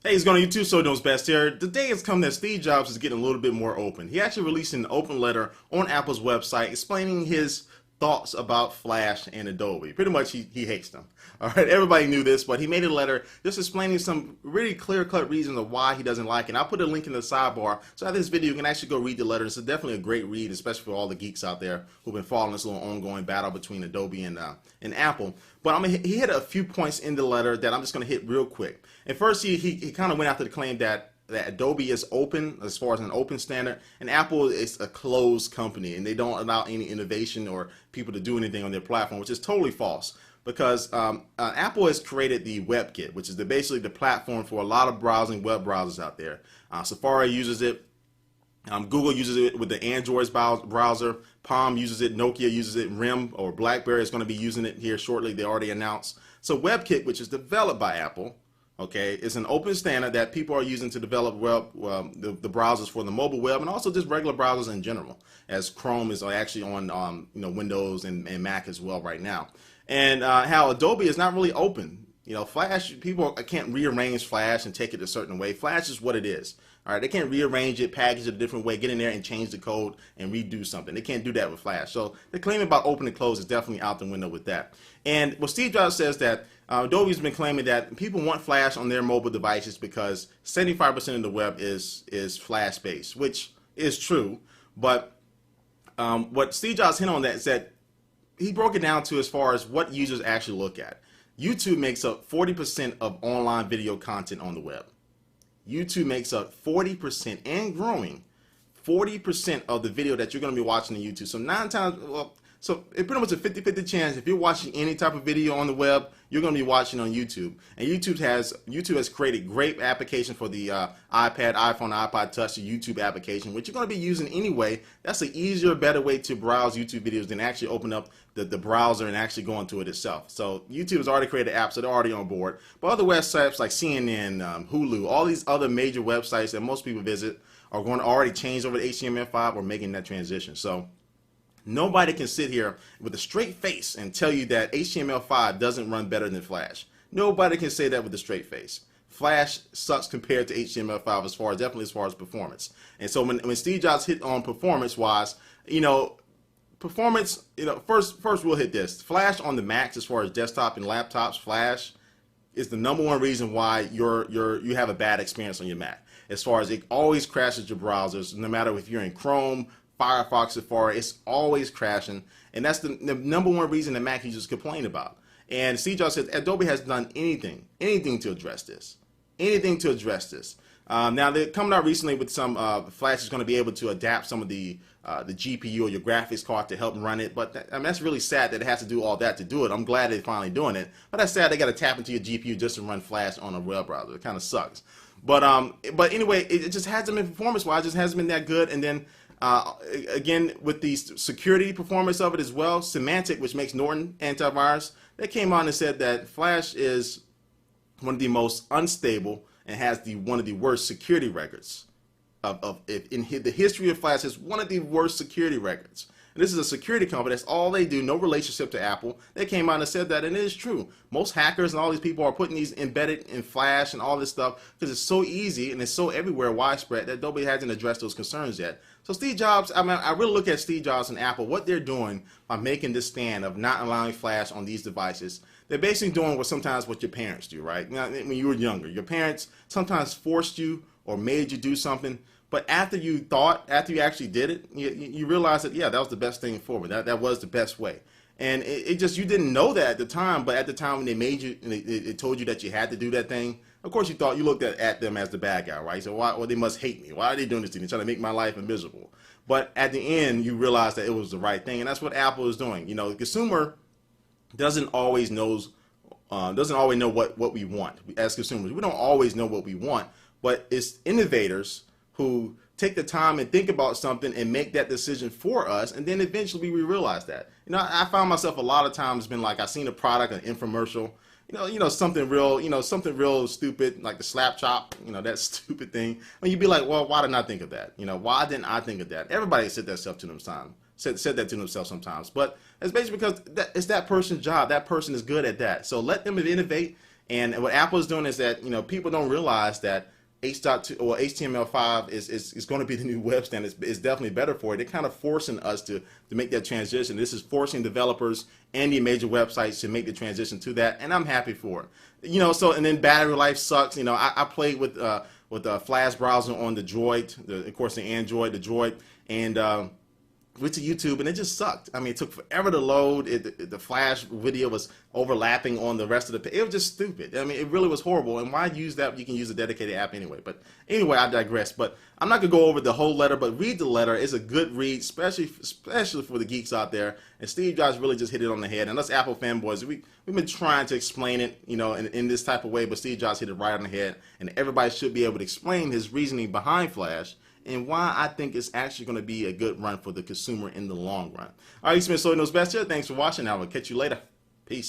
Hey, it's going on YouTube, so knows best here. The day has come that Steve Jobs is getting a little bit more open. He actually released an open letter on Apple's website explaining his thoughts about Flash and Adobe. Pretty much he hates them. All right, everybody knew this, but he made a letter just explaining some really clear-cut reasons of why he doesn't like it. And I'll put a link in the sidebar. So after this video, you can actually go read the letter. It's definitely a great read, especially for all the geeks out there who've been following this little ongoing battle between Adobe and Apple. But he hit a few points in the letter that I'm just going to hit real quick. And first, he kind of went after the claim that Adobe is open as far as an open standard, and Apple is a closed company, and they don't allow any innovation or people to do anything on their platform, which is totally false. Because Apple has created the WebKit, which is basically the platform for a lot of browsing web browsers out there. Safari uses it. Google uses it with the Android browser. Palm uses it. Nokia uses it. RIM or BlackBerry is going to be using it here shortly. They already announced. So WebKit, which is developed by Apple, okay, it's an open standard that people are using to develop the browsers for the mobile web and also just regular browsers in general, as Chrome is actually on Windows and Mac as well right now. And how Adobe is not really open. Flash, people can't rearrange Flash and take it a certain way. Flash is what it is. All right, they can't rearrange it, package it a different way, get in there and change the code and redo something. They can't do that with Flash. So the claim about open and close is definitely out the window with that. And what Steve Jobs says that Adobe's been claiming that people want Flash on their mobile devices because 75% of the web is Flash based, which is true. But what Steve Jobs hit on that is that he broke it down to as far as what users actually look at. YouTube makes up 40% of online video content on the web. YouTube makes up 40% and growing 40% of the video that you're going to be watching on YouTube. So so it's pretty much a 50-50 chance if you're watching any type of video on the web, you're going to be watching on YouTube. And YouTube has created great application for the iPad, iPhone, iPod Touch, the YouTube application, which you're going to be using anyway. That's an easier, better way to browse YouTube videos than actually open up the browser and actually go into it itself. So YouTube has already created apps, so they're already on board. But other websites like CNN, Hulu, all these other major websites that most people visit are going to already change over to HTML5 or making that transition. So nobody can sit here with a straight face and tell you that HTML5 doesn't run better than Flash. Nobody can say that with a straight face. Flash sucks compared to HTML5 definitely as far as performance. And so when Steve Jobs hit on performance-wise, performance, first we'll hit this. Flash on the Macs as far as desktop and laptops, Flash is the #1 reason why you have a bad experience on your Mac. As far as it always crashes your browsers, no matter if you're in Chrome, Firefox, Safari, it's always crashing, and that's the #1 reason that Mac users complain about. And Steve Jobs says Adobe has done anything to address this, now they're coming out recently with some Flash is going to be able to adapt some of the GPU or your graphics card to help run it, but that's really sad that it has to do all that to do it. I'm glad they're finally doing it, but that's sad they got to tap into your GPU just to run Flash on a web browser. It kind of sucks. But anyway, it just hasn't been performance-wise, just hasn't been that good. And then again, with the security performance of it as well, Symantec, which makes Norton antivirus, they came on and said that Flash is one of the most unstable and has one of the worst security records in the history of Flash. Is one of the worst security records. And this is a security company. That's all they do. No relationship to Apple. They came out and said that, and it is true. Most hackers and all these people are putting these embedded in Flash and all this stuff because it's so easy and it's so everywhere, widespread, that nobody hasn't addressed those concerns yet. So Steve Jobs, I really look at Steve Jobs and Apple, what they're doing by making this stand of not allowing Flash on these devices. They're basically doing what your parents do, right? Now, when you were younger, your parents sometimes forced you or made you do something. But after you actually did it, you realize that, yeah, that was the best thing forward. That was the best way. And you didn't know that at the time, but at the time when they made you, and they told you that you had to do that thing, of course you looked at them as the bad guy, right? So well, they must hate me. Why are they doing this to me? They're trying to make my life miserable. But at the end, you realize that it was the right thing, and that's what Apple is doing. The consumer doesn't always know what we want. As consumers, we don't always know what we want, but it's innovators who take the time and think about something and make that decision for us, and then eventually we realize that. I found myself a lot of times been like, I've seen a product, an infomercial, something real stupid, like the slap chop, that stupid thing. And you'd be like, well, why didn't I think of that? Why didn't I think of that? Everybody said that stuff to themselves. Said that to themselves sometimes, but it's basically because it's that person's job. That person is good at that. So let them innovate And what Apple is doing is that, people don't realize that H.2 or HTML5 is going to be the new web standard. It's definitely better for it. They're kind of forcing us to make that transition. This is forcing developers and the major websites to make the transition to that, and I'm happy for it. So and then battery life sucks. I played with the Flash browser on the Droid, of course the Android, the Droid, and went to YouTube and it just sucked. I mean, it took forever to load. The Flash video was overlapping on the rest of the page. It was just stupid. I mean, it really was horrible. And why use that? You can use a dedicated app anyway. But anyway, I digress. But I'm not going to go over the whole letter, but read the letter. It's a good read, especially for the geeks out there. And Steve Jobs really just hit it on the head. And us Apple fanboys, we've been trying to explain it, in this type of way, but Steve Jobs hit it right on the head. And everybody should be able to explain his reasoning behind Flash and why I think it's actually going to be a good run for the consumer in the long run. All right, Smith, so knows best here. Thanks for watching. I will catch you later. Peace.